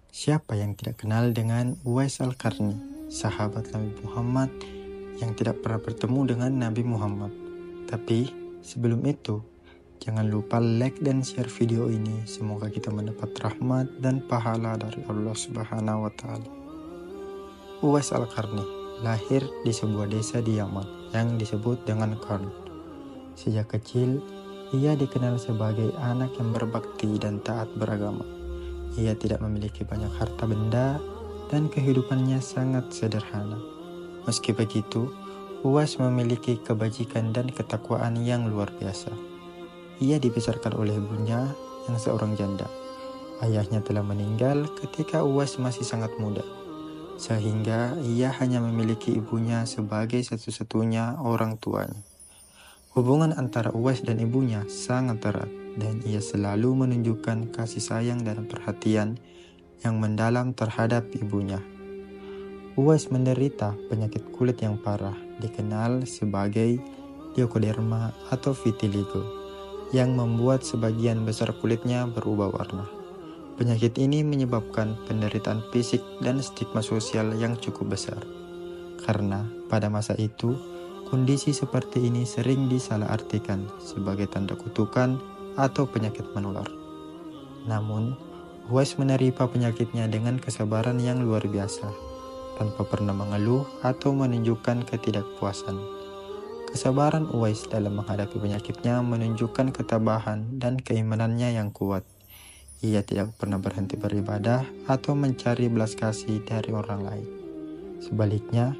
Siapa yang tidak kenal dengan Uwais Al-Qarni, sahabat Nabi Muhammad yang tidak pernah bertemu dengan Nabi Muhammad? Tapi sebelum itu, jangan lupa like dan share video ini. Semoga kita mendapat rahmat dan pahala dari Allah Subhanahu wa Ta'ala. Uwais Al-Qarni lahir di sebuah desa di Yaman yang disebut dengan Qarn. Sejak kecil, ia dikenal sebagai anak yang berbakti dan taat beragama. Ia tidak memiliki banyak harta benda dan kehidupannya sangat sederhana. Meski begitu, Uwais memiliki kebajikan dan ketakwaan yang luar biasa. Ia dibesarkan oleh ibunya yang seorang janda. Ayahnya telah meninggal ketika Uwais masih sangat muda, sehingga ia hanya memiliki ibunya sebagai satu-satunya orang tuanya. Hubungan antara Uwais dan ibunya sangat erat, dan ia selalu menunjukkan kasih sayang dan perhatian yang mendalam terhadap ibunya. Uwais menderita penyakit kulit yang parah, dikenal sebagai leukoderma atau vitiligo, yang membuat sebagian besar kulitnya berubah warna. Penyakit ini menyebabkan penderitaan fisik dan stigma sosial yang cukup besar, karena pada masa itu, kondisi seperti ini sering disalahartikan sebagai tanda kutukan atau penyakit menular. Namun, Uwais menerima penyakitnya dengan kesabaran yang luar biasa, tanpa pernah mengeluh atau menunjukkan ketidakpuasan. Kesabaran Uwais dalam menghadapi penyakitnya menunjukkan ketabahan dan keimanannya yang kuat. Ia tidak pernah berhenti beribadah atau mencari belas kasih dari orang lain. Sebaliknya,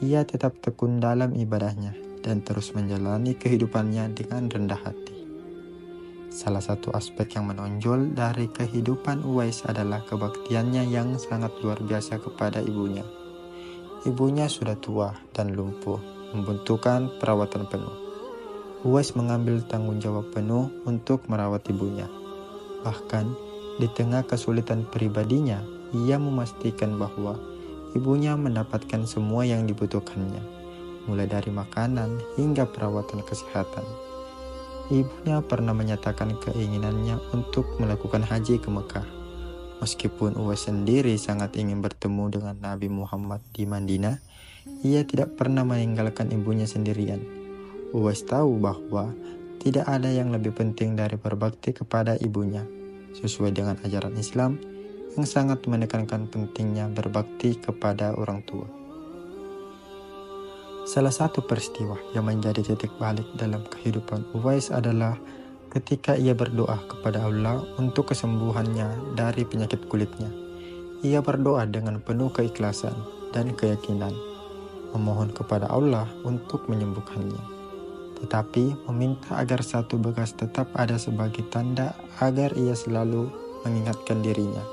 ia tetap tekun dalam ibadahnya dan terus menjalani kehidupannya dengan rendah hati. Salah satu aspek yang menonjol dari kehidupan Uwais adalah kebaktiannya yang sangat luar biasa kepada ibunya. Ibunya sudah tua dan lumpuh, membutuhkan perawatan penuh. Uwais mengambil tanggung jawab penuh untuk merawat ibunya. Bahkan, di tengah kesulitan pribadinya, ia memastikan bahwa ibunya mendapatkan semua yang dibutuhkannya, mulai dari makanan hingga perawatan kesehatan. Ibunya pernah menyatakan keinginannya untuk melakukan haji ke Mekah. Meskipun Uwais sendiri sangat ingin bertemu dengan Nabi Muhammad di Madinah, ia tidak pernah meninggalkan ibunya sendirian. Uwais tahu bahwa tidak ada yang lebih penting dari berbakti kepada ibunya, sesuai dengan ajaran Islam yang sangat menekankan pentingnya berbakti kepada orang tua. Salah satu peristiwa yang menjadi titik balik dalam kehidupan Uwais adalah ketika ia berdoa kepada Allah untuk kesembuhannya dari penyakit kulitnya. Ia berdoa dengan penuh keikhlasan dan keyakinan, memohon kepada Allah untuk menyembuhkannya, tetapi meminta agar satu bekas tetap ada sebagai tanda agar ia selalu mengingatkan dirinya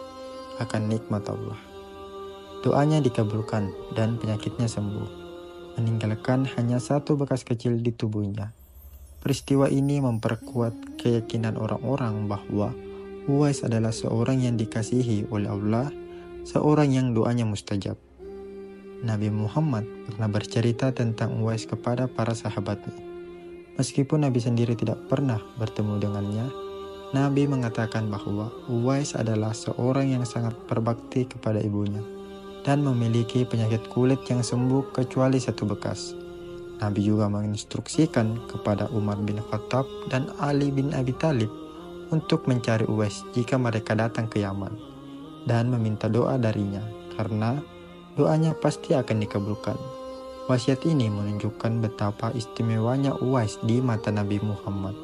akan nikmat Allah. Doanya dikabulkan dan penyakitnya sembuh, meninggalkan hanya satu bekas kecil di tubuhnya. Peristiwa ini memperkuat keyakinan orang-orang bahwa Uwais adalah seorang yang dikasihi oleh Allah, seorang yang doanya mustajab. Nabi Muhammad pernah bercerita tentang Uwais kepada para sahabatnya. Meskipun Nabi sendiri tidak pernah bertemu dengannya, Nabi mengatakan bahwa Uwais adalah seorang yang sangat berbakti kepada ibunya dan memiliki penyakit kulit yang sembuh kecuali satu bekas. Nabi juga menginstruksikan kepada Umar bin Khattab dan Ali bin Abi Thalib untuk mencari Uwais jika mereka datang ke Yaman dan meminta doa darinya, karena doanya pasti akan dikabulkan. Wasiat ini menunjukkan betapa istimewanya Uwais di mata Nabi Muhammad.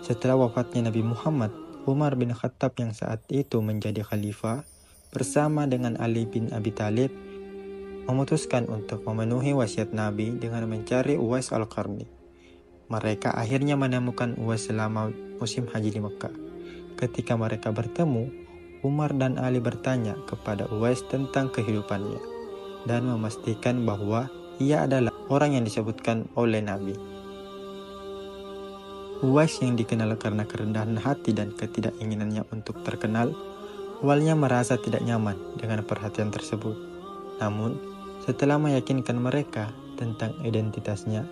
Setelah wafatnya Nabi Muhammad, Umar bin Khattab yang saat itu menjadi khalifah bersama dengan Ali bin Abi Thalib memutuskan untuk memenuhi wasiat Nabi dengan mencari Uwais Al-Qarni. Mereka akhirnya menemukan Uwais selama musim haji di Mekah. Ketika mereka bertemu, Umar dan Ali bertanya kepada Uwais tentang kehidupannya dan memastikan bahwa ia adalah orang yang disebutkan oleh Nabi. Uwais yang dikenal karena kerendahan hati dan ketidakinginannya untuk terkenal, awalnya merasa tidak nyaman dengan perhatian tersebut. Namun, setelah meyakinkan mereka tentang identitasnya,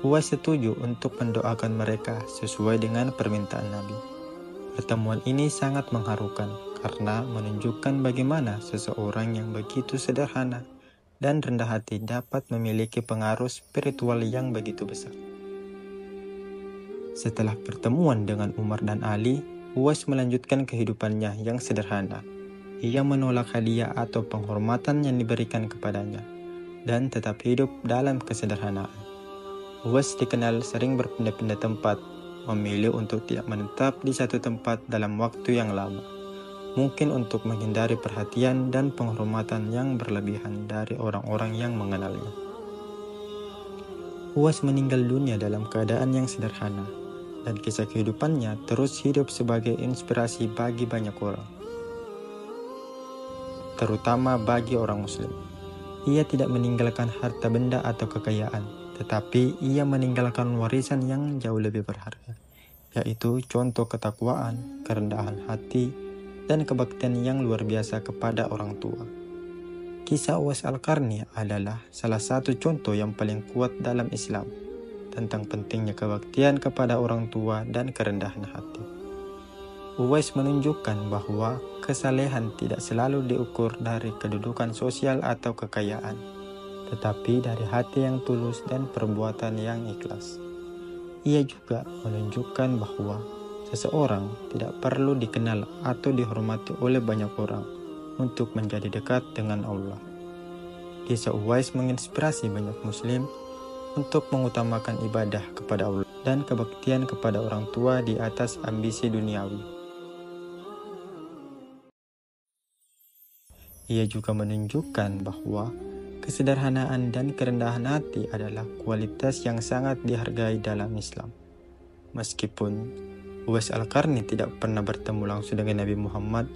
Uwais setuju untuk mendoakan mereka sesuai dengan permintaan Nabi. Pertemuan ini sangat mengharukan karena menunjukkan bagaimana seseorang yang begitu sederhana dan rendah hati dapat memiliki pengaruh spiritual yang begitu besar. Setelah pertemuan dengan Umar dan Ali, Uwais melanjutkan kehidupannya yang sederhana. Ia menolak hadiah atau penghormatan yang diberikan kepadanya dan tetap hidup dalam kesederhanaan. Uwais dikenal sering berpindah-pindah tempat, memilih untuk tidak menetap di satu tempat dalam waktu yang lama, mungkin untuk menghindari perhatian dan penghormatan yang berlebihan dari orang-orang yang mengenalnya. Uwais meninggal dunia dalam keadaan yang sederhana, dan kisah kehidupannya terus hidup sebagai inspirasi bagi banyak orang, terutama bagi orang Muslim. Ia tidak meninggalkan harta benda atau kekayaan, tetapi ia meninggalkan warisan yang jauh lebih berharga, yaitu contoh ketakwaan, kerendahan hati, dan kebaktian yang luar biasa kepada orang tua. Kisah Uwais Al-Qarni adalah salah satu contoh yang paling kuat dalam Islam tentang pentingnya kebaktian kepada orang tua dan kerendahan hati. Uwais menunjukkan bahwa kesalehan tidak selalu diukur dari kedudukan sosial atau kekayaan, tetapi dari hati yang tulus dan perbuatan yang ikhlas. Ia juga menunjukkan bahwa seseorang tidak perlu dikenal atau dihormati oleh banyak orang untuk menjadi dekat dengan Allah. Kisah Uwais menginspirasi banyak Muslim untuk mengutamakan ibadah kepada Allah dan kebaktian kepada orang tua di atas ambisi duniawi. Ia juga menunjukkan bahwa kesederhanaan dan kerendahan hati adalah kualitas yang sangat dihargai dalam Islam. Meskipun Uwais Al-Qarni tidak pernah bertemu langsung dengan Nabi Muhammad,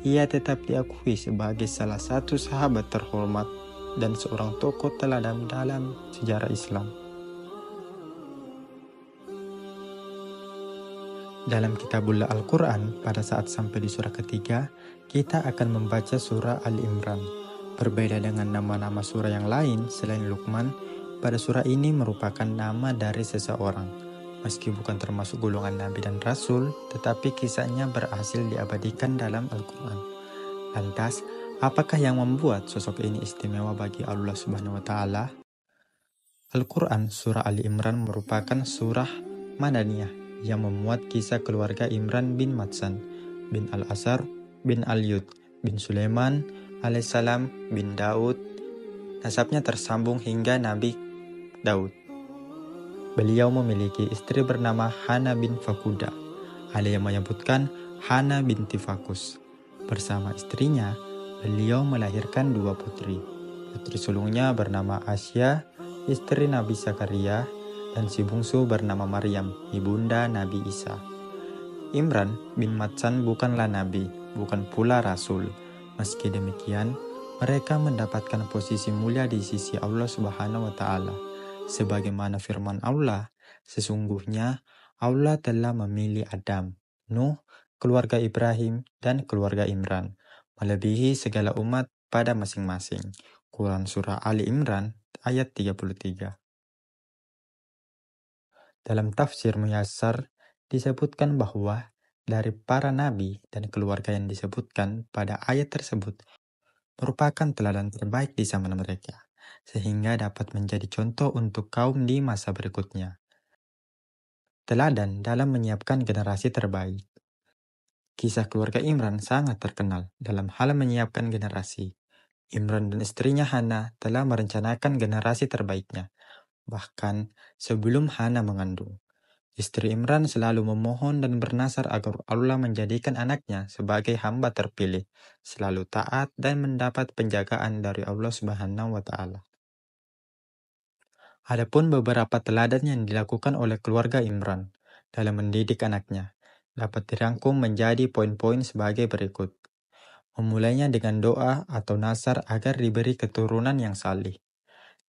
ia tetap diakui sebagai salah satu sahabat terhormat dan seorang tokoh teladan dalam sejarah Islam. Dalam kitabullah Al-Quran, pada saat sampai di surah ketiga, kita akan membaca surah Ali Imran. Berbeda dengan nama-nama surah yang lain selain Luqman, pada surah ini merupakan nama dari seseorang. Meski bukan termasuk golongan Nabi dan Rasul, tetapi kisahnya berhasil diabadikan dalam Al-Quran. Lantas, apakah yang membuat sosok ini istimewa bagi Allah Subhanahu wa Ta'ala? Al-Quran Surah Ali Imran merupakan surah Madaniyah yang memuat kisah keluarga Imran bin Matsan, bin Al-Asar, bin Al-Yud, bin Sulaiman, alaihissalam, bin Daud. Nasabnya tersambung hingga Nabi Daud. Beliau memiliki istri bernama Hana bin Fakuda. Ada yang menyebutkan Hana binti Fakus. Bersama istrinya, beliau melahirkan 2 putri. Putri sulungnya bernama Asya, istri Nabi Zakaria, dan si bungsu bernama Maryam, ibunda Nabi Isa. Imran bin Matsan bukanlah nabi, bukan pula rasul. Meski demikian, mereka mendapatkan posisi mulia di sisi Allah Subhanahu wa Ta'ala. Sebagaimana firman Allah, sesungguhnya Allah telah memilih Adam, Nuh, keluarga Ibrahim, dan keluarga Imran, melebihi segala umat pada masing-masing. Quran Surah Ali Imran ayat 33. Dalam tafsir Muyassar disebutkan bahwa dari para nabi dan keluarga yang disebutkan pada ayat tersebut merupakan teladan terbaik di zaman mereka, sehingga dapat menjadi contoh untuk kaum di masa berikutnya. Teladan dalam menyiapkan generasi terbaik. Kisah keluarga Imran sangat terkenal dalam hal menyiapkan generasi. Imran dan istrinya Hana telah merencanakan generasi terbaiknya, bahkan sebelum Hana mengandung. Istri Imran selalu memohon dan bernasar agar Allah menjadikan anaknya sebagai hamba terpilih, selalu taat dan mendapat penjagaan dari Allah Subhanahu wa Ta'ala. Adapun beberapa teladan yang dilakukan oleh keluarga Imran dalam mendidik anaknya dapat dirangkum menjadi poin-poin sebagai berikut. Memulainya dengan doa atau nasar agar diberi keturunan yang salih.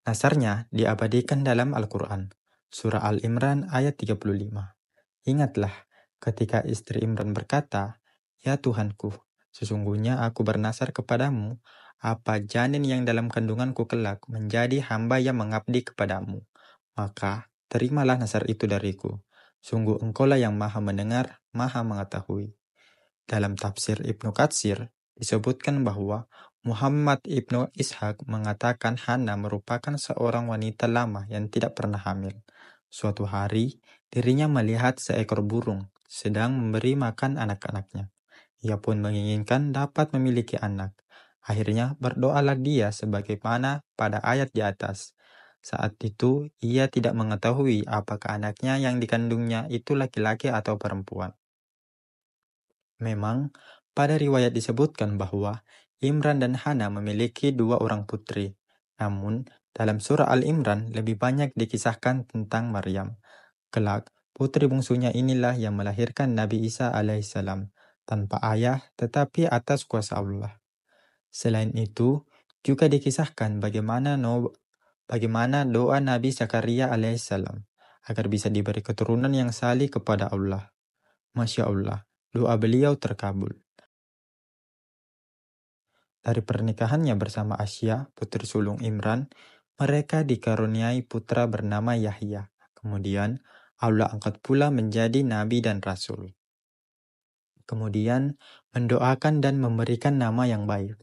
Nasarnya diabadikan dalam Al-Quran, Surah Al-Imran ayat 35. Ingatlah ketika istri Imran berkata, "Ya Tuhanku, sesungguhnya aku bernasar kepadamu, apa janin yang dalam kandunganku kelak menjadi hamba yang mengabdi kepadamu. Maka terimalah nasar itu dariku. Sungguh engkaulah yang maha mendengar, maha mengetahui. Dalam tafsir Ibnu Katsir, disebutkan bahwa Muhammad Ibnu Ishaq mengatakan Hana merupakan seorang wanita lama yang tidak pernah hamil. Suatu hari, dirinya melihat seekor burung sedang memberi makan anak-anaknya. Ia pun menginginkan dapat memiliki anak. Akhirnya berdoalah dia sebagaimana pada ayat di atas. Saat itu, ia tidak mengetahui apakah anaknya yang dikandungnya itu laki-laki atau perempuan. Memang, pada riwayat disebutkan bahwa Imran dan Hana memiliki dua orang putri. Namun, dalam surah Al-Imran lebih banyak dikisahkan tentang Maryam. Kelak, putri bungsunya inilah yang melahirkan Nabi Isa alaihissalam tanpa ayah tetapi atas kuasa Allah. Selain itu, juga dikisahkan bagaimana doa Nabi Zakaria alaihissalam agar bisa diberi keturunan yang salih kepada Allah. Masya Allah, doa beliau terkabul. Dari pernikahannya bersama Asya, putri sulung Imran, mereka dikaruniai putra bernama Yahya. Kemudian, Allah angkat pula menjadi nabi dan rasul. Kemudian, mendoakan dan memberikan nama yang baik.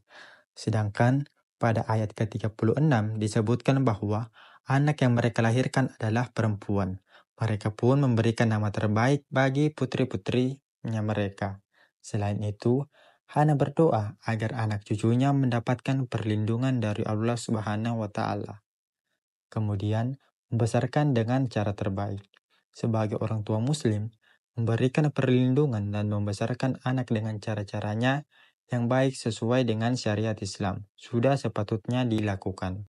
Sedangkan, pada ayat ke-36 disebutkan bahwa anak yang mereka lahirkan adalah perempuan. Mereka pun memberikan nama terbaik bagi putri-putrinya mereka. Selain itu, Hana berdoa agar anak cucunya mendapatkan perlindungan dari Allah Subhanahu wa Ta'ala. Kemudian, membesarkan dengan cara terbaik. Sebagai orang tua Muslim, memberikan perlindungan dan membesarkan anak dengan cara-caranya yang baik sesuai dengan syariat Islam sudah sepatutnya dilakukan.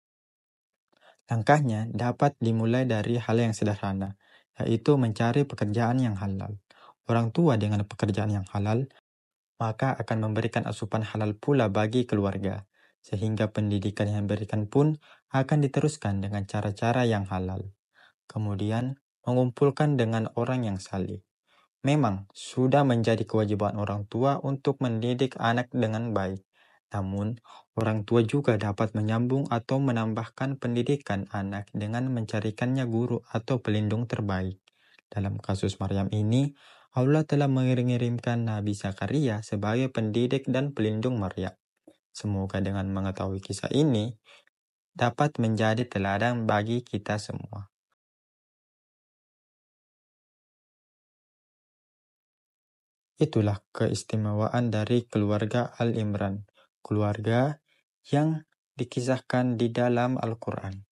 Langkahnya dapat dimulai dari hal yang sederhana, yaitu mencari pekerjaan yang halal. Orang tua dengan pekerjaan yang halal maka akan memberikan asupan halal pula bagi keluarga, sehingga pendidikan yang diberikan pun akan diteruskan dengan cara-cara yang halal. Kemudian, mengumpulkan dengan orang yang saleh. Memang, sudah menjadi kewajiban orang tua untuk mendidik anak dengan baik. Namun, orang tua juga dapat menyambung atau menambahkan pendidikan anak dengan mencarikannya guru atau pelindung terbaik. Dalam kasus Maryam ini, Allah telah mengirimkan Nabi Zakaria sebagai pendidik dan pelindung Maryam. Semoga dengan mengetahui kisah ini, dapat menjadi teladan bagi kita semua. Itulah keistimewaan dari keluarga Al-Imran, keluarga yang dikisahkan di dalam Al-Quran.